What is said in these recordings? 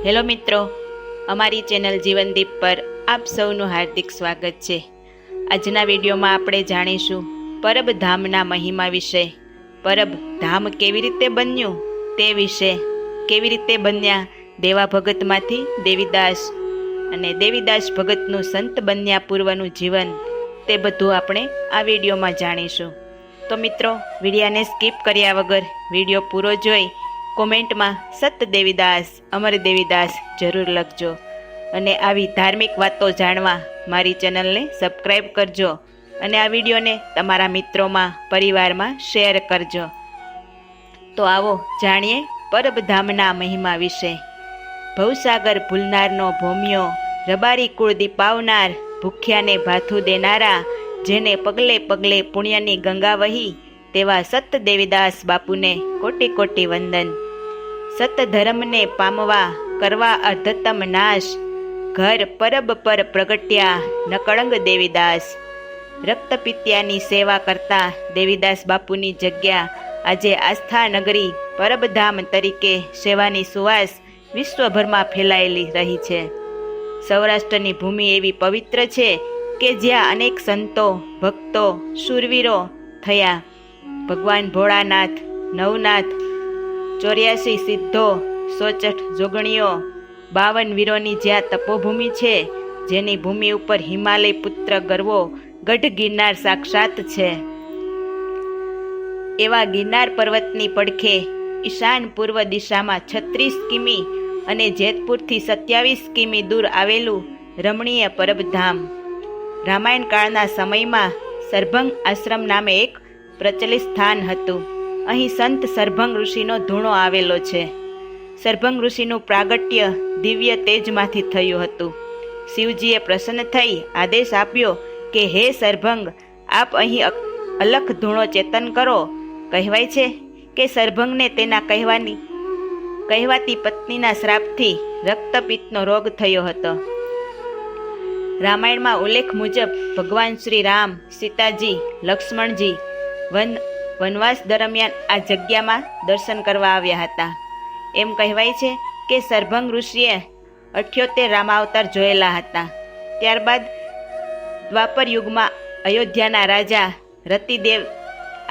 Hello મિત્રો, અમારી channel જીવનદીપ પર આપ સૌનું હાર્દિક સ્વાગત છે। આજના વિડીયોમાં આપણે જાણીશું પરબ ધામના મહિમા વિશે। પરબ ધામ કેવી રીતે બન્યું તે વિશે, કેવી રીતે બન્યા દેવા ભગતમાંથી દેવીદાસ અને દેવીદાસ ભગતનું સંત બન્યા પૂર્વનું જીવન, તે બધું આપણે આ વિડીયોમાં જાણીશું। તો મિત્રો, વિડીયાને સ્કીપ કર્યા વગર વિડીયો પૂરો જોઈ કોમેન્ટમાં સત દેવીદાસ, અમર દેવીદાસ જરૂર લખજો અને આવી ધાર્મિક વાતો જાણવા મારી ચેનલને સબસ્ક્રાઈબ કરજો અને આ વિડીયોને તમારા મિત્રોમાં, પરિવારમાં શેર કરજો। તો આવો જાણીએ પરબધામના મહિમા વિશે। ભવસાગર ભૂલનારનો ભોમિયો, રબારી કુળ દીપાવનાર, ભૂખ્યાને ભાથું દેનારા, જેને પગલે પગલે પુણ્યની ગંગા વહી, તેવા સત દેવીદાસ બાપુને કોટી કોટી વંદન। સત ધર્મને પામવા કરવા અર્ધતમ નાશ, ઘર પરબ પર પ્રગટ્યા નકળંગ દેવીદાસ। રક્તપિત્યાની સેવા કરતા દેવીદાસ બાપુની જગ્યા આજે આસ્થા નગરી પરબધામ તરીકે સેવાની સુવાસ વિશ્વભરમાં ફેલાયેલી રહી છે। સૌરાષ્ટ્રની ભૂમિ એવી પવિત્ર છે કે જ્યાં અનેક સંતો, ભક્તો, શૂરવીરો થયા। ભગવાન ભોળાનાથ, નવનાથ, 84 સિદ્ધો, 164 જોગણીઓ, 52 વીરોની જ્યાં તપોભૂમિ છે, જેની ભૂમિ ઉપર હિમાલય પુત્ર ગરવો ગઢ ગિરનાર સાક્ષાત છે। એવા ગિરનાર પર્વતની પડખે ઈશાન પૂર્વ દિશામાં 36 કિમી અને જેતપુરથી 27 કિમી દૂર આવેલું રમણીય પરબધામ। રામાયણ કાળના સમયમાં સરભંગ આશ્રમ નામે એક પ્રચલિત સ્થાન હતું। અહીં સંત સરભંગ ઋષિનો ધૂણો આવેલો છે। સરભંગ ઋષિનું પ્રાગટ્ય દિવ્ય તેજમાંથી થયું હતું। શિવજીએ પ્રસન્ન થઈ આદેશ આપ્યો કે હે સરભંગ, આપ અહીં અલખ ધૂણો ચેતન કરો। કહેવાય છે કે સરભંગને તેના કહેવાતી પત્નીના શ્રાપથી રક્તપિત્તનો રોગ થયો હતો। રામાયણમાં ઉલ્લેખ મુજબ ભગવાન શ્રી રામ, સીતાજી, લક્ષ્મણજી વનવાસ દરમિયાન આ જગ્યામાં દર્શન કરવા આવ્યા હતા। એમ કહેવાય છે કે સરભંગ ઋષિએ 78 રામાવતાર જોયેલા હતા। ત્યારબાદ દ્વાપર યુગમાં અયોધ્યાના રાજા રતિદેવ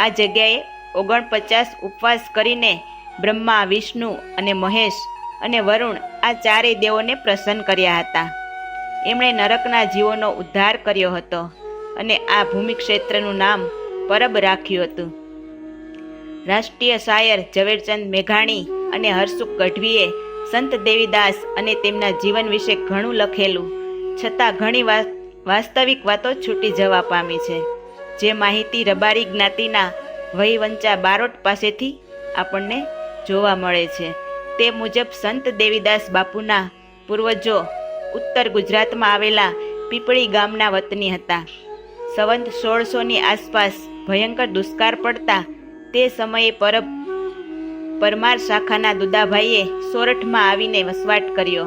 આ જગ્યાએ 49 ઉપવાસ કરીને બ્રહ્મા, વિષ્ણુ અને મહેશ અને વરુણ આ ચારેય દેવોને પ્રસન્ન કર્યા હતા। એમણે નરકના જીવોનો ઉદ્ધાર કર્યો હતો અને આ ભૂમિ ક્ષેત્રનું નામ પરબ રાખ્યું હતું। રાષ્ટ્રીય શાયર ઝવેરચંદ મેઘાણી અને હરસુખ ગઢવીએ સંત દેવીદાસ અને તેમના જીવન વિશે ઘણું લખેલું, છતાં ઘણી વાસ્તવિક વાતો છૂટી જવા પામી છે, જે માહિતી રબારી જ્ઞાતિના વહીવંચા બારોટ પાસેથી આપણને જોવા મળે છે। તે મુજબ સંત દેવીદાસ બાપુના પૂર્વજો ઉત્તર ગુજરાતમાં આવેલા પીપળી ગામના વતની હતા। સંવત 1600ની આસપાસ ભયંકર દુષ્કાળ પડતા તે સમયે પરમાર શાખાના દુદાભાઈએ સોરઠમાં આવીને વસવાટ કર્યો।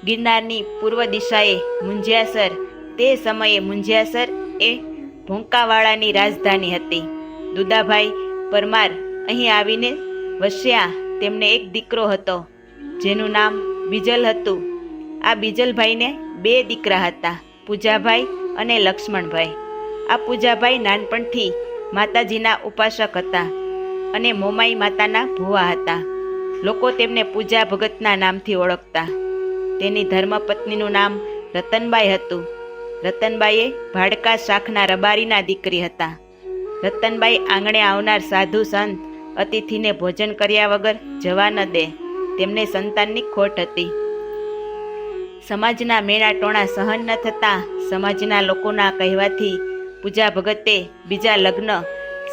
ગિરનારની પૂર્વ દિશાએ મુંજિયાસર, તે સમયે મુંજિયાસર એ ભોંકાવાળાની રાજધાની હતી। દુદાભાઈ પરમાર અહીં આવીને વસ્યા। તેમને એક દીકરો હતો જેનું નામ બીજલ હતું। આ બીજલભાઈને 2 દીકરા હતા, પૂજાભાઈ અને લક્ષ્મણભાઈ। આ પૂજાભાઈ નાનપણથી માતાજીના ઉપાસક હતા અને મોમાઈ માતાના ભુવા હતા। લોકો તેમને પૂજા ભગતના નામથી ઓળખતા। તેની ધર્મપત્નીનું નામ રતનબાઈ હતું। રતનબાઈએ ભાડકા શાખના રબારીના દીકરી હતા। રતનબાઈ આંગણે આવનાર સાધુ સંત અતિથિને ભોજન કર્યા વગર જવા ન દે, તેમને સંતાનની ખોટ હતી। સમાજના મેણા ટોણા સહન ન થતા સમાજના લોકોના કહેવાથી પૂજા ભગતે બીજા લગ્ન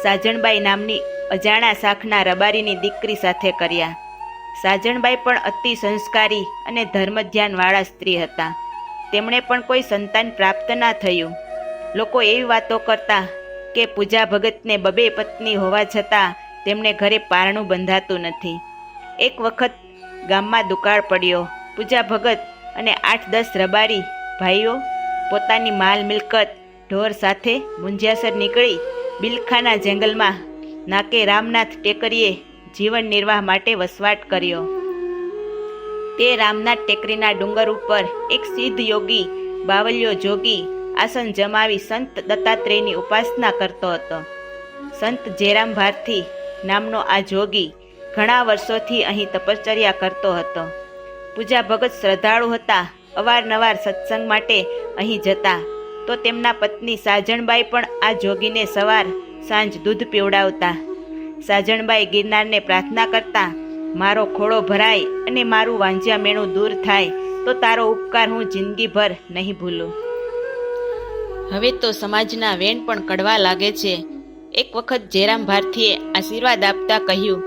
સાજણબાઈ નામની અજાણા શાખના રબારીની દીકરી સાથે કર્યા। સાજણબાઈ પણ અતિ સંસ્કારી અને ધર્મધ્યાનવાળા સ્ત્રી હતા। તેમણે પણ કોઈ સંતાન પ્રાપ્ત ના થયું। લોકો એવી વાતો કરતા કે પૂજા ભગતને 2 પત્ની હોવા છતાં તેમને ઘરે પારણું બંધાતું નથી। એક વખત ગામમાં દુકાળ પડ્યો। પૂજા ભગત અને 8-10 રબારી ભાઈઓ પોતાની માલ મિલકત ઢોર સાથે મુંજિયાસર નીકળી બિલખાના જંગલમાં નાકે રામનાથ ટેકરીએ જીવન નિર્વાહ માટે વસવાટ કર્યો। તે રામનાથ ટેકરીના ડુંગર ઉપર એક સિદ્ધ યોગી બાવલ્યો જોગી આસન જમાવી સંત દત્તાત્રેયની ઉપાસના કરતો હતો. સંત જેરામ ભારતી નામનો આ જોગી ઘણા વર્ષોથી અહીં તપશ્ચર્યા કરતો હતો. પૂજા ભગત શ્રદ્ધાળુ હતા. અવારનવાર સત્સંગ માટે અહીં જતા તો તેમના પત્ની સાજણબાઈ પણ આ જોગીને સવાર સાંજ દૂધ પીવડાવતા. સાજણબાઈ ગિરનારને પ્રાર્થના કરતા, મારો ખોળો ભરાય અને મારું વાંજ્યા મેણું દૂર થાય તો તારો ઉપકાર હું જિંદગીભર નહીં ભૂલું. હવે તો સમાજના વેણ પણ કડવા લાગે છે. એક વખત જેરામ ભારતીએ આશીર્વાદ આપતા કહ્યું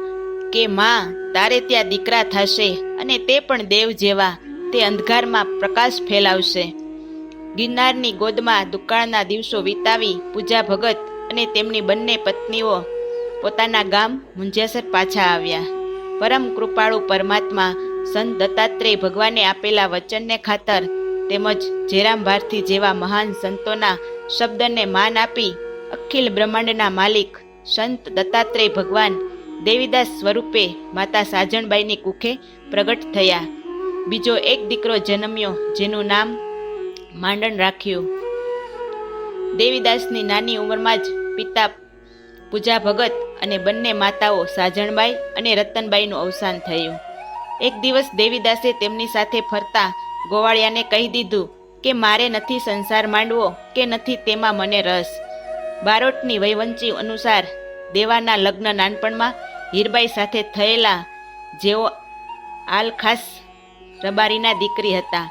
કે માં, તારે ત્યાં દીકરા થશે અને તે પણ દેવ જેવા. તે અંધકારમાં પ્રકાશ ફેલાવશે. ગિરનારની ગોદમાં દુકાળના દિવસો વિતાવી પૂજા ભગત અને તેમની બંને પત્નીઓ પોતાના ગામ મુંજેસર પાછા આવ્યા. પરમ કૃપાળુ પરમાત્મા સંત દત્તાત્રેય ભગવાને આપેલા વચનને ખાતર તેમજ જેરામ ભારતી જેવા મહાન સંતોના શબ્દને માન આપી અખિલ બ્રહ્માંડના માલિક સંત દત્તાત્રેય ભગવાન દેવીદાસ સ્વરૂપે માતા સાજણબાઈની કુખે પ્રગટ થયા. બીજો એક દીકરો જન્મ્યો જેનું નામ માંડણ રાખ્યું. દેવીદાસની નાની ઉંમરમાં જ પિતા પૂજા ભગત અને બંને માતાઓ સાજણબાઈ અને રતનબાઈનું અવસાન થયું. એક દિવસ દેવીદાસે તેમની સાથે ફરતા ગોવાળિયાને કહી દીધું કે મારે નથી સંસાર માંડવો કે નથી તેમાં મને રસ. બારોટની વયવંચી અનુસાર દેવાના લગ્ન નાનપણમાં હીરબાઈ સાથે થયેલા, જેઓ આલ ખાસ રબારીના દીકરી હતા.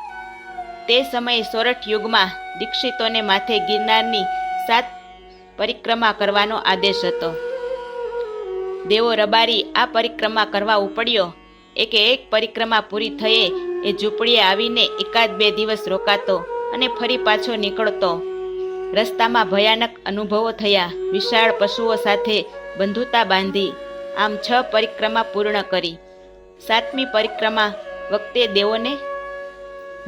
તે સમયે સોરઠ યુગમાં દીક્ષિતોને માથે ગિરનારની 7 પરિક્રમા કરવાનો આદેશ હતો. દેવો રબારી આ પરિક્રમા કરવા ઉપડ્યો. એક પરિક્રમા પૂરી થયે એ ઝૂંપડીએ આવીને 1-2 દિવસ રોકાતો અને ફરી પાછો નીકળતો. રસ્તામાં ભયાનક અનુભવો થયા. વિશાળ પશુઓ સાથે બંધુતા બાંધી આમ 6 પરિક્રમા પૂર્ણ કરી. 7મી પરિક્રમા વખતે દેવોને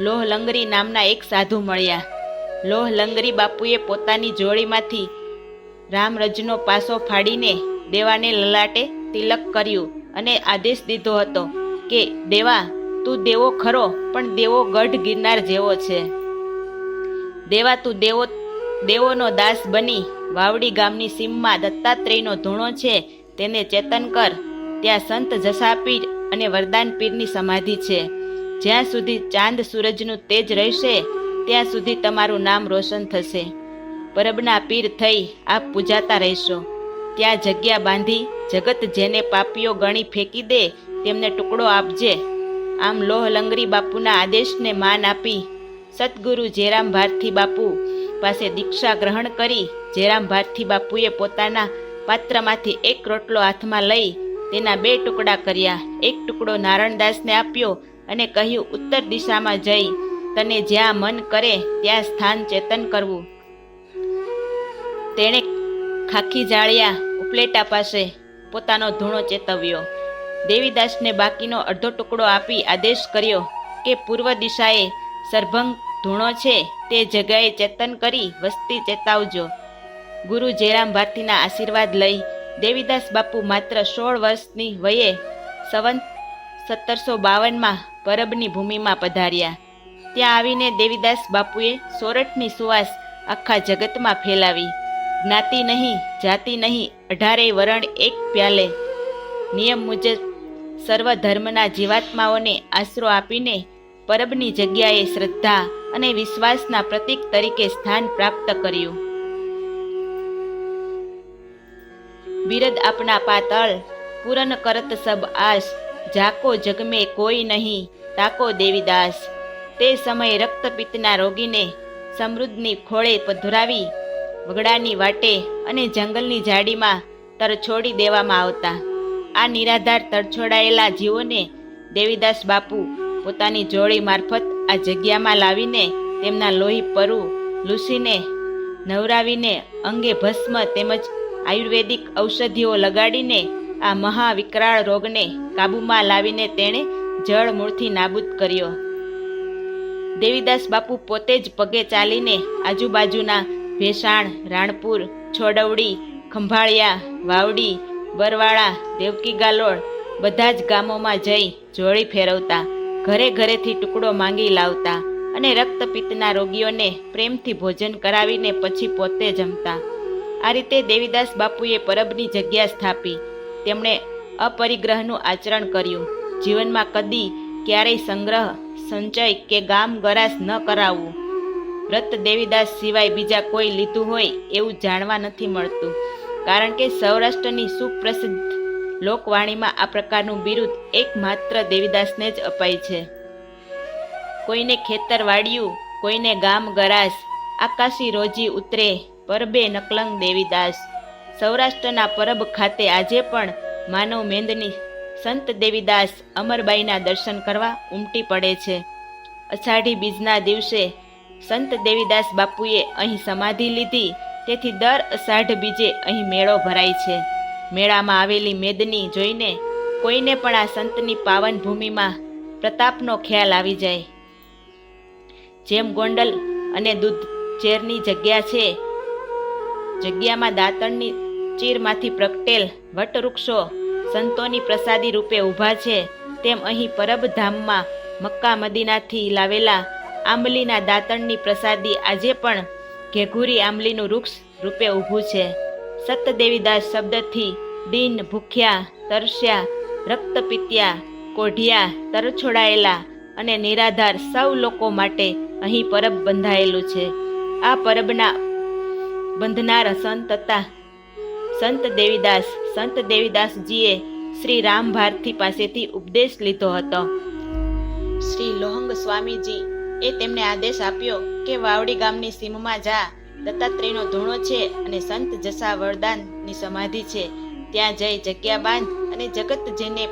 લોહલંગરી નામના એક સાધુ મળ્યા. લોહલંગરી બાપુએ પોતાની જોડીમાંથી રામરજનો પાસો ફાડીને દેવાને લલાટે તિલક કર્યું અને આદેશ દીધો હતો કે દેવા, તું દેવો ખરો પણ દેવો ગઢ ગિરનાર જેવો છે. દેવા, તું દેવોનો દાસ બની વાવડી ગામની સીમમાં દત્તાત્રેયનો ધૂણો છે તેને ચેતન કર. ત્યાં સંત જસાપીર અને વરદાન પીરની સમાધિ છે. જ્યાં સુધી ચાંદ સૂરજનું તેજ રહેશે ત્યાં સુધી તમારું નામ રોશન થશે. પરબના પીર થઈ આપ પૂજાતા રહેશો. ત્યાં જગ્યા બાંધી જગત જેને પાપીઓ ગણી ફેંકી દે તેમને ટુકડો આપજે. આમ લોહલંગરી બાપુના આદેશને માન આપી સદગુરુ જેરામ ભારતી બાપુ પાસે દીક્ષા ગ્રહણ કરી જેરામ ભારતી બાપુએ પોતાના પાત્રમાંથી 1 રોટલો હાથમાં લઈ તેના 2 ટુકડા કર્યા. 1 ટુકડો નારણદાસને આપ્યો અને કહ્યું, ઉત્તર દિશામાં જઈ તને જ્યાં મન કરે ત્યાં સ્થાન ચેતન કરવું. તેણે ખાખી જાળિયા ઉપલેટા પાસે પોતાનો ધૂણો ચેતવ્યો. દેવીદાસને બાકીનો અડધો ટુકડો આપી આદેશ કર્યો કે પૂર્વ દિશાએ સરભંગ ધૂણો છે તે જગ્યાએ ચેતન કરી વસ્તી ચેતાવજો. ગુરુ જેરામ ભારતીના આશીર્વાદ લઈ દેવીદાસ બાપુ માત્ર 16 વર્ષની વયે સંવત 1752માં પરબની ભૂમિમાં પધાર્યા. ત્યાં આવીને દેવીદાસ બાપુએ સોરઠની સુવાસ આખા જગતમાં ફેલાવી. જ્ઞાતિ નહીં, જાતિ નહીં, 18 વરણ એક પ્યાલે. નિયમ મુજબ સર્વ ધર્મના જીવાત્માઓને આશરો આપીને પરબની જગ્યાએ શ્રદ્ધા અને વિશ્વાસના પ્રતીક તરીકે સ્થાન પ્રાપ્ત કર્યું. બિરદ આપના પાતળ પૂરન કરત સબ આસ, જાકો જગ में કોઈ નહીં તાકો દેવીદાસ. તે સમયે રક્તપિત્તના રોગીને સમૃદ્ધની ખોળે પધરાવી વગડાની વાટે અને જંગલની ઝાડીમાં તરછોડી દેવામાં આવતા. આ નિરાધાર તરછોડાયેલા જીવોને દેવીદાસ બાપુ પોતાની જોડી મારફત આ જગ્યામાં લાવીને તેમના લોહી પરુ લૂસીને નવરાવીને અંગે ભસ્મ તેમજ આયુર્વેદિક ઔષધિઓ લગાડીને આ મહાવિકરાળ રોગને કાબૂમાં લાવીને તેણે જળ મૂળથી નાબૂદ કર્યો. દેવીદાસ બાપુ પોતે જ પગે ચાલીને આજુબાજુના ભેસાણ, રાણપુર, છોડવડી, ખંભાળિયા, વાવડી, બરવાળા, દેવકી ગાલોડ બધા જ ગામોમાં જઈ જોડી ફેરવતા ઘરે ઘરેથી ટુકડો માંગી લાવતા અને રક્તપિત્તના રોગીઓને પ્રેમથી ભોજન કરાવીને પછી પોતે જમતા. આ રીતે દેવીદાસ બાપુએ પરબની જગ્યા સ્થાપી. તેમણે અપરિગ્રહનું આચરણ કર્યું. જીવનમાં કદી ક્યારેય સંગ્રહ, સંચય કે ગામ ગરાસ ન કરાવવું. વ્રત દેવીદાસ સિવાય બીજા કોઈ લીધું હોય એવું જાણવા નથી મળતું, કારણ કે સૌરાષ્ટ્રની સુપ્રસિદ્ધ લોકવાણીમાં આ પ્રકારનું બિરુદ એકમાત્ર દેવીદાસને જ અપાય છે. કોઈને ખેતર વાળ્યું, કોઈને ગામ ગરાસ, આકાશી રોજી ઉતરે પરબે નકલંગ દેવીદાસ. સૌરાષ્ટ્રના પરબ ખાતે આજે પણ માનવ મેદની સંત દેવીદાસ અમરબાઈના દર્શન કરવા ઉમટી પડે છે. અષાઢી બીજના દિવસે સંત દેવીદાસ બાપુએ અહીં સમાધિ લીધી, તેથી દર અષાઢ બીજે અહીં મેળો ભરાય છે. મેળામાં આવેલી મેદની જોઈને કોઈને પણ આ સંતની પાવન ભૂમિમાં પ્રતાપનો ખ્યાલ આવી જાય. જેમ ગોંડલ અને દૂધ ચેરની જગ્યા છે, જગ્યામાં દાંતણની ચીરમાંથી પ્રગટેલ વટવૃક્ષો સંતોની પ્રસાદી રૂપે ઊભા છે, તેમ અહીં પરબધામમાં મક્કા મદીનાથી લાવેલા આંબલીના દાંતણની પ્રસાદી આજે પણ ઘેઘુરી આંબલીનું વૃક્ષ રૂપે ઊભું છે. સત દેવીદાસ શબ્દથી દીન, ભૂખ્યા, તરસ્યા, રક્તપિત્યા, કોઢિયા, તરછોડાયેલા અને નિરાધાર સૌ લોકો માટે અહીં પરબ બંધાયેલું છે. આ પરબના બંધનાર સંત હતા સંત દેવીદાસ. સંત દેવીદાસજીએ શ્રી રામ ભારતી પાસેથી ઉપદેશ લીધો હતો. શ્રી લોહંગ સ્વામીજી એ તેમને આદેશ આપ્યો કે વાવડી ગામની સીમમાં જા, દત્તાત્રેયનો ધૂણો છે અને સંત જસા વરદાનની સમાધિ છે, ત્યાં જઈ જગ્યા બાંધ અને જગત જેને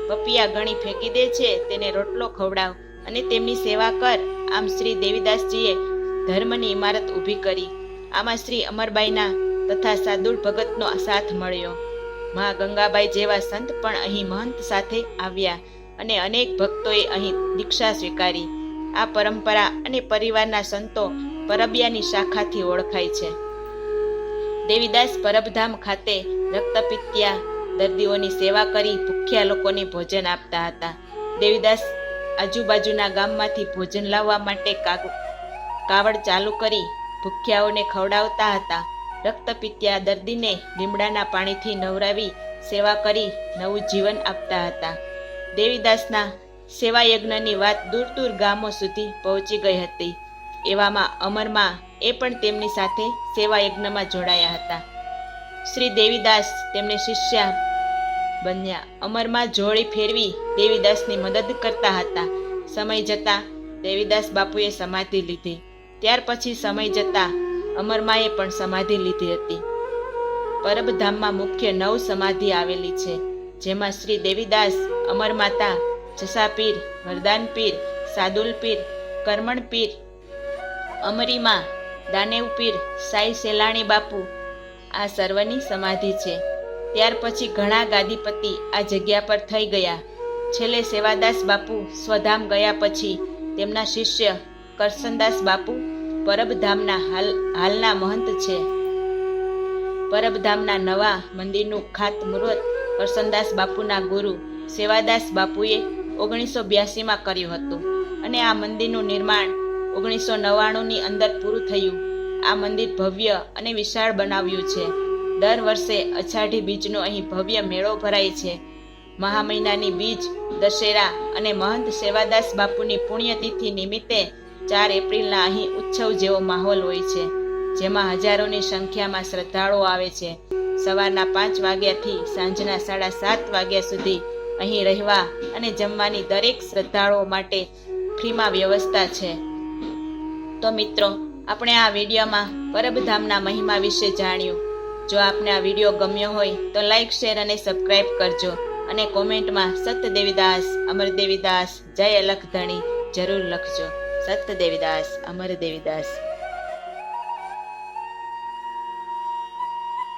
પપિયા ગણી ફેંકી દે છે તેને રોટલો ખવડાવ અને તેમની સેવા કર. આમ શ્રી દેવીદાસજીએ ધર્મની ઇમારત ઊભી કરી. આમાં શ્રી અમરબાઈના તથા સાદુળ ભગતનો સાથ મળ્યો. મા ગંગાબાઈ જેવા સંત પણ અહીં મહંત સાથે આવ્યા અને અનેક ભક્તોએ અહીં દીક્ષા સ્વીકારી. આ પરંપરા અને પરિવારના સંતો પરબિયાની શાખાથી ઓળખાય છે. દેવીદાસ પરબધામ ખાતે રક્તપિત્યા દર્દીઓની સેવા કરી ભૂખ્યા લોકોને ભોજન આપતા હતા. દેવીદાસ આજુબાજુના ગામમાંથી ભોજન લાવવા માટે કાવડ ચાલુ કરી ભૂખ્યાઓને ખવડાવતા હતા. રક્તપિત્યા દર્દીને લીમડાના પાણીથી નવરાવી સેવા કરી નવું જીવન આપતા હતા. દેવીદાસના સેવા યજ્ઞની વાત દૂર દૂર ગામો સુધી પહોંચી ગઈ હતી. એવામાં અમરમાં એ પણ તેમની સાથે સેવા યજ્ઞમાં જોડાયા હતા. શ્રી દેવીદાસ તેમને શિષ્ય બન્યા. અમરમાં જોડી ફેરવી દેવીદાસની મદદ કરતા હતા. સમય જતાં દેવીદાસ બાપુએ સમાધિ લીધી. ત્યાર પછી સમય જતાં અમરમાએ પણ સમાધિ લીધી હતી. પરબધામમાં મુખ્ય 9 સમાધિ આવેલી છે, જેમાં શ્રી દેવીદાસ, અમરમાતા, જસાપીર, વરદાનપીર, સાદુલપીર, કરમણપીર, અમરીમાં, દાનેવપીર, સાઈ સેલાણી બાપુ આ સર્વની સમાધિ છે. ત્યાર પછી ઘણા ગાદીપતિ આ જગ્યા પર થઈ ગયા. છેલ્લે સેવાદાસ બાપુ સ્વધામ ગયા પછી તેમના શિષ્ય કરસનદાસ બાપુ પરબધામના હાલના મહંત છે. પરબધામના નવા મંદિરનું ખાતમુહૂર્ત કરસનદાસ બાપુના ગુરુ સેવાદાસ બાપુએ 1982માં કર્યું હતું અને આ મંદિરનું નિર્માણ 1999ની અંદર પૂરું થયું. આ મંદિર ભવ્ય અને વિશાળ બનાવ્યું છે. દર વર્ષે અષાઢી બીજનો અહીં ભવ્ય મેળો ભરાય છે. મહા મહિનાની બીજ, દશેરા અને મહંત સેવાદાસ બાપુની પુણ્યતિથિ નિમિત્તે 4 એપ્રિલના અહીં ઉત્સવ જેવો માહોલ હોય છે, જેમાં હજારોની સંખ્યામાં શ્રદ્ધાળુઓ આવે છે. સવારના 5 વાગ્યાથી સાંજના 7:30 વાગ્યા સુધી અહીં રહેવા અને જમવાની દરેક શ્રદ્ધાળુઓ માટે ફ્રીમાં વ્યવસ્થા છે. તો મિત્રો, આપણે આ વિડીયોમાં પરબધામના મહિમા વિશે જાણ્યું. જો આપને આ વિડીયો ગમ્યો હોય તો લાઈક, શેર અને સબસ્ક્રાઈબ કરજો અને કોમેન્ટમાં સત દેવીદાસ, અમર દેવીદાસ, જય અલખ ધણી જરૂર લખજો. સત દેવીદાસ, અમર દેવીદાસ.